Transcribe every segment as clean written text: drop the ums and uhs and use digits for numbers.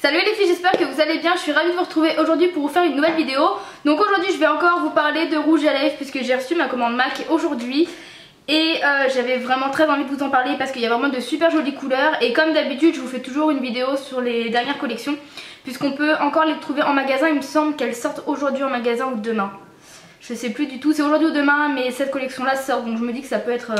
Salut les filles, j'espère que vous allez bien, je suis ravie de vous retrouver aujourd'hui pour vous faire une nouvelle vidéo. Donc aujourd'hui je vais encore vous parler de rouge à lèvres puisque j'ai reçu ma commande MAC aujourd'hui. Et j'avais vraiment très envie de vous en parler parce qu'il y a vraiment de super jolies couleurs. Et comme d'habitude je vous fais toujours une vidéo sur les dernières collections, puisqu'on peut encore les trouver en magasin. Il me semble qu'elles sortent aujourd'hui en magasin ou demain. Je sais plus du tout, c'est aujourd'hui ou demain, mais cette collection là sort, donc je me dis que ça peut être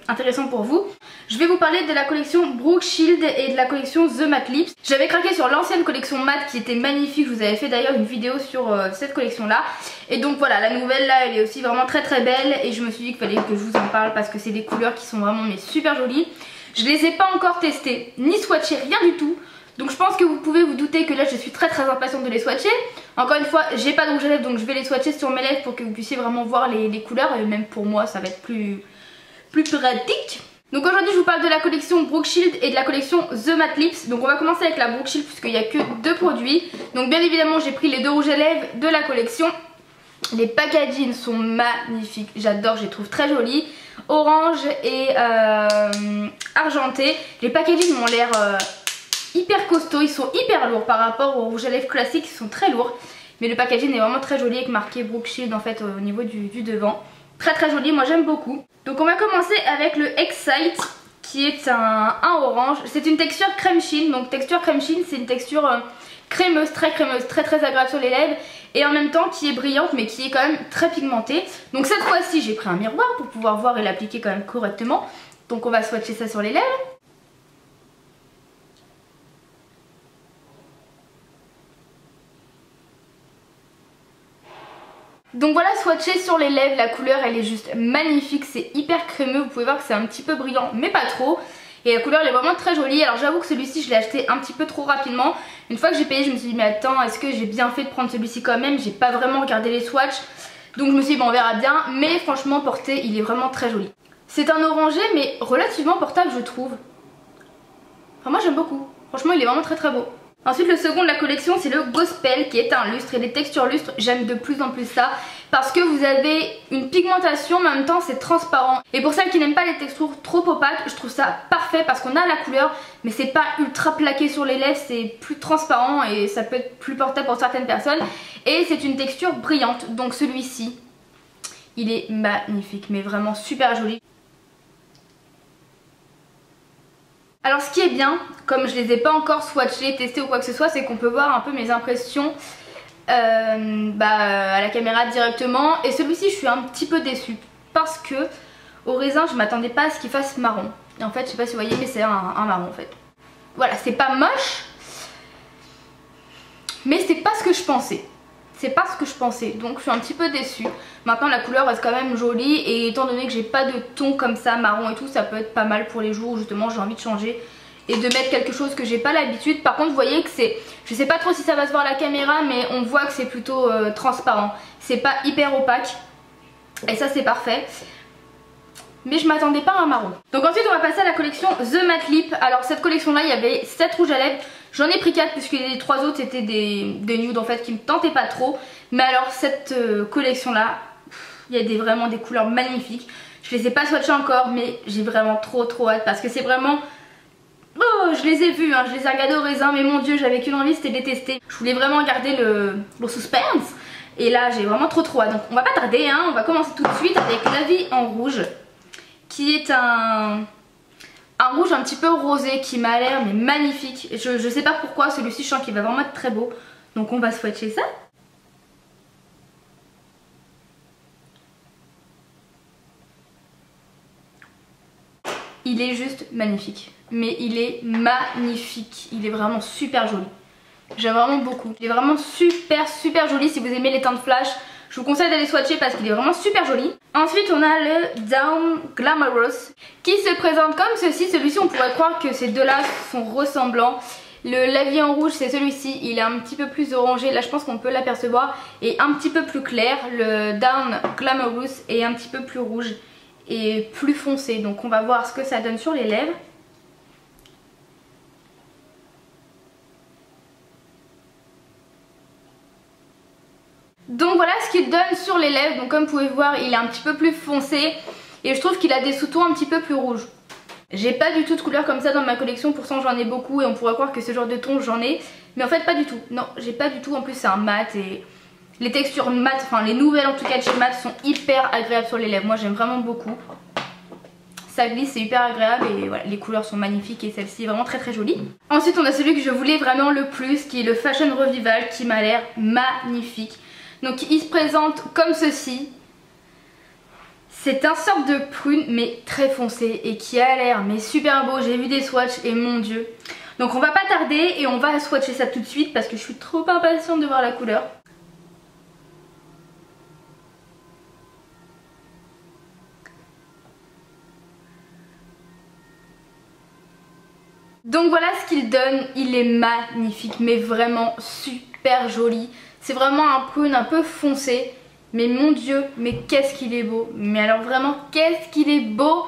intéressant pour vous. Je vais vous parler de la collection Brooke Shield et de la collection The Matte Lips. J'avais craqué sur l'ancienne collection Matte qui était magnifique, je vous avais fait d'ailleurs une vidéo sur cette collection là. Et donc voilà, la nouvelle là elle est aussi vraiment très très belle et je me suis dit qu'il fallait que je vous en parle parce que c'est des couleurs qui sont vraiment mais super jolies. Je les ai pas encore testées, ni swatchées, rien du tout. Donc je pense que vous pouvez vous douter que là je suis très impatiente de les swatcher. Encore une fois, j'ai pas de rouge à lèvres donc je vais les swatcher sur mes lèvres pour que vous puissiez vraiment voir les couleurs. Et même pour moi ça va être plus pratique. Donc aujourd'hui je vous parle de la collection Brooke Shield et de la collection The Matte Lips. Donc on va commencer avec la Brooke Shield puisqu'il n'y a que deux produits. Donc bien évidemment j'ai pris les deux rouges à lèvres de la collection. Les packaging sont magnifiques, j'adore, je les trouve très jolis. Orange et argenté. Les packaging m'ont l'air... hyper costauds, ils sont hyper lourds par rapport aux rouges à lèvres classiques, ils sont très lourds. Mais le packaging est vraiment très joli avec marqué Brooke Shield en fait au niveau du devant. Très joli, moi j'aime beaucoup. Donc on va commencer avec le Excite qui est un orange. C'est une texture crème sheen, donc texture crème sheen c'est une texture crémeuse, très agréable sur les lèvres. Et en même temps qui est brillante mais qui est quand même très pigmentée. Donc cette fois-ci j'ai pris un miroir pour pouvoir voir et l'appliquer quand même correctement. Donc on va swatcher ça sur les lèvres. Donc voilà, swatché sur les lèvres, la couleur elle est juste magnifique, c'est hyper crémeux, vous pouvez voir que c'est un petit peu brillant mais pas trop. Et la couleur elle est vraiment très jolie. Alors j'avoue que celui-ci je l'ai acheté un petit peu trop rapidement. Une fois que j'ai payé je me suis dit mais attends, est-ce que j'ai bien fait de prendre celui-ci quand même? J'ai pas vraiment regardé les swatchs. Donc je me suis dit bon on verra bien, mais franchement porté il est vraiment très joli. C'est un orangé mais relativement portable je trouve. Enfin moi j'aime beaucoup, franchement il est vraiment très beau. Ensuite le second de la collection c'est le Gospel qui est un lustre et les textures lustres j'aime de plus en plus ça parce que vous avez une pigmentation mais en même temps c'est transparent. Et pour celles qui n'aiment pas les textures trop opaques je trouve ça parfait parce qu'on a la couleur mais c'est pas ultra plaqué sur les lèvres, c'est plus transparent et ça peut être plus portable pour certaines personnes. Et c'est une texture brillante donc celui-ci il est magnifique mais vraiment super joli. Alors ce qui est bien, comme je les ai pas encore swatchés, testés ou quoi que ce soit, c'est qu'on peut voir un peu mes impressions à la caméra directement. Et celui-ci je suis un petit peu déçue parce que au raisin je m'attendais pas à ce qu'il fasse marron. Et en fait je sais pas si vous voyez mais c'est un marron en fait. Voilà, c'est pas moche mais c'est pas ce que je pensais. C'est pas ce que je pensais, donc je suis un petit peu déçue. Maintenant la couleur reste quand même jolie et étant donné que j'ai pas de ton comme ça marron et tout, ça peut être pas mal pour les jours où justement j'ai envie de changer et de mettre quelque chose que j'ai pas l'habitude. Par contre vous voyez que c'est, je sais pas trop si ça va se voir à la caméra mais on voit que c'est plutôt transparent. C'est pas hyper opaque et ça c'est parfait. Mais je m'attendais pas à un marron. Donc ensuite on va passer à la collection The Matte Lip. Alors cette collection là il y avait 7 rouges à lèvres. J'en ai pris 4 puisque les 3 autres c'était des nudes en fait qui me tentaient pas trop. Mais alors cette collection là, il y a vraiment des couleurs magnifiques. Je les ai pas swatchées encore mais j'ai vraiment trop hâte parce que c'est vraiment... Oh je les ai vus, hein, je les ai regardés au raisin mais mon dieu j'avais qu'une envie c'était de les tester. Je voulais vraiment garder le suspense. Et là j'ai vraiment trop hâte. Donc on va pas tarder, hein, on va commencer tout de suite avec La Vie en Rouge. Qui est un rouge un petit peu rosé qui m'a l'air mais magnifique. Je sais pas pourquoi, celui-ci je sens qu'il va vraiment être très beau. Donc on va swatcher ça. Il est juste magnifique. Mais il est magnifique. Il est vraiment super joli. J'aime vraiment beaucoup. Il est vraiment super joli. Si vous aimez les teintes flash, je vous conseille d'aller swatcher parce qu'il est vraiment super joli. Ensuite on a le Down Glamorous qui se présente comme ceci. Celui-ci on pourrait croire que ces deux là sont ressemblants. Le La Vie en Rouge c'est celui-ci, il est un petit peu plus orangé, là je pense qu'on peut l'apercevoir, et un petit peu plus clair. Le Down Glamorous est un petit peu plus rouge et plus foncé. Donc on va voir ce que ça donne sur les lèvres. Donc voilà ce qu'il donne sur les lèvres. Donc comme vous pouvez voir il est un petit peu plus foncé et je trouve qu'il a des sous-tons un petit peu plus rouges. J'ai pas du tout de couleur comme ça dans ma collection, pourtant j'en ai beaucoup et on pourrait croire que ce genre de ton j'en ai. Mais en fait pas du tout, non j'ai pas du tout, en plus c'est un mat et les textures mat, enfin les nouvelles en tout cas de chez mat sont hyper agréables sur les lèvres, moi j'aime vraiment beaucoup. Ça glisse, c'est hyper agréable et voilà, les couleurs sont magnifiques et celle-ci est vraiment très très jolie. Ensuite on a celui que je voulais vraiment le plus qui est le Fashion Revival qui m'a l'air magnifique. Donc il se présente comme ceci. C'est un sorte de prune mais très foncé et qui a l'air mais super beau. J'ai vu des swatchs et mon dieu. Donc on va pas tarder et on va swatcher ça tout de suite parce que je suis trop impatiente de voir la couleur. Donc voilà ce qu'il donne, il est magnifique mais vraiment super joli. C'est vraiment un prune un peu foncé. Mais mon dieu, mais qu'est-ce qu'il est beau. Mais alors vraiment, qu'est-ce qu'il est beau.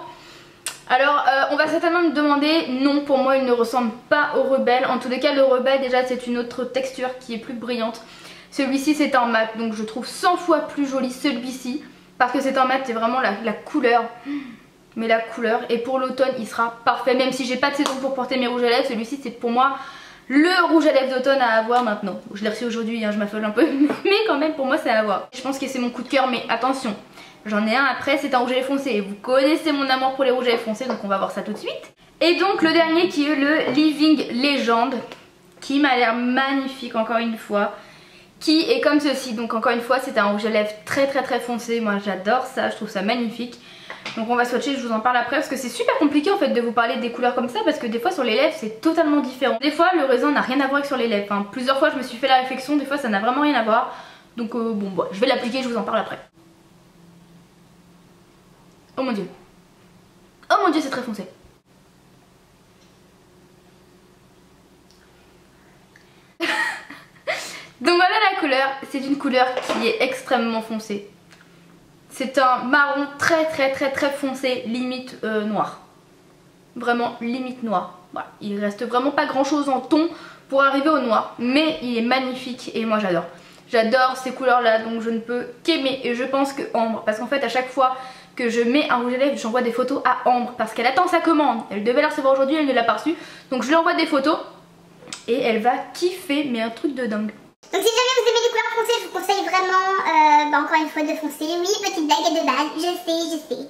Alors on va certainement me demander, non pour moi il ne ressemble pas au Rebelle. En tous les cas le Rebelle déjà c'est une autre texture qui est plus brillante. Celui-ci c'est en mat, donc je trouve 100 fois plus joli celui-ci. Parce que c'est en mat, c'est vraiment la couleur. Mais la couleur, et pour l'automne il sera parfait. Même si j'ai pas de saison pour porter mes rouges à lèvres, celui-ci c'est pour moi le rouge à lèvres d'automne à avoir maintenant. Je l'ai reçu aujourd'hui, hein, je m'affole un peu, mais quand même pour moi c'est à avoir. Je pense que c'est mon coup de cœur, mais attention, j'en ai un après, c'est un rouge à lèvres foncé. Vous connaissez mon amour pour les rouges à lèvres foncés, donc on va voir ça tout de suite. Et donc le dernier qui est le Living Legend, qui m'a l'air magnifique encore une fois. Qui est comme ceci, donc encore une fois c'est un rouge à lèvres très foncé. Moi j'adore ça, je trouve ça magnifique. Donc on va swatcher, je vous en parle après parce que c'est super compliqué en fait de vous parler des couleurs comme ça parce que des fois sur les lèvres c'est totalement différent. Des fois le raisin n'a rien à voir avec sur les lèvres, enfin, plusieurs fois je me suis fait la réflexion, des fois ça n'a vraiment rien à voir. Donc bon bah, je vais l'appliquer, je vous en parle après. Oh mon dieu. Oh mon dieu c'est très foncé. Donc voilà la couleur, c'est une couleur qui est extrêmement foncée. C'est un marron très foncé, limite noir. Vraiment limite noir. Voilà. Il reste vraiment pas grand chose en ton pour arriver au noir. Mais il est magnifique et moi j'adore. J'adore ces couleurs là, donc je ne peux qu'aimer. Et je pense que Ambre, parce qu'en fait à chaque fois que je mets un rouge à lèvres, j'envoie des photos à Ambre. Parce qu'elle attend sa commande. Elle devait la recevoir aujourd'hui, elle ne l'a pas reçue. Donc je lui envoie des photos et elle va kiffer, mais un truc de dingue. Donc si jamais vous aimez les couleurs foncées, je vous conseille vraiment, encore une fois, de foncer. Oui, petite blague de base, je sais.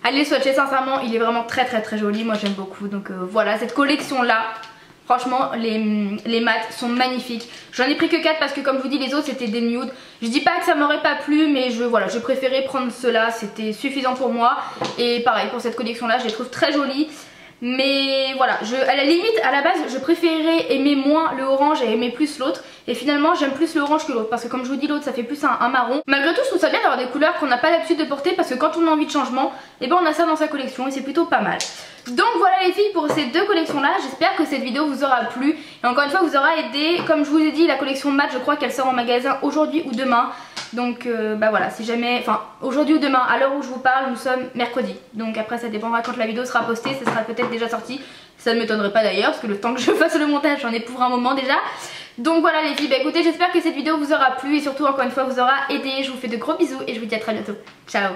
Allez swatcher, sincèrement, il est vraiment très joli, moi j'aime beaucoup. Donc voilà, cette collection là, franchement, les mats sont magnifiques. J'en ai pris que 4 parce que comme je vous dis, les autres c'était des nudes. Je dis pas que ça m'aurait pas plu, mais voilà, je préférais prendre ceux-là, c'était suffisant pour moi. Et pareil, pour cette collection là, je les trouve très jolies. Mais voilà, à la limite, à la base, je préférais aimer moins le orange et aimer plus l'autre. Et finalement, j'aime plus le orange que l'autre. Parce que comme je vous dis, l'autre, ça fait plus un marron. Malgré tout, je trouve ça bien d'avoir des couleurs qu'on n'a pas l'habitude de porter. Parce que quand on a envie de changement, et ben on a ça dans sa collection et c'est plutôt pas mal. Donc voilà les filles pour ces deux collections là. J'espère que cette vidéo vous aura plu. Et encore une fois, vous aura aidé. Comme je vous ai dit, la collection mat, je crois qu'elle sort en magasin aujourd'hui ou demain. Donc bah voilà, si jamais, enfin aujourd'hui ou demain, à l'heure où je vous parle, nous sommes mercredi. Donc après ça dépendra quand la vidéo sera postée, ça sera peut-être déjà sorti. Ça ne m'étonnerait pas d'ailleurs, parce que le temps que je fasse le montage, j'en ai pour un moment déjà. Donc voilà les filles, bah écoutez, j'espère que cette vidéo vous aura plu et surtout encore une fois vous aura aidé. Je vous fais de gros bisous et je vous dis à très bientôt. Ciao.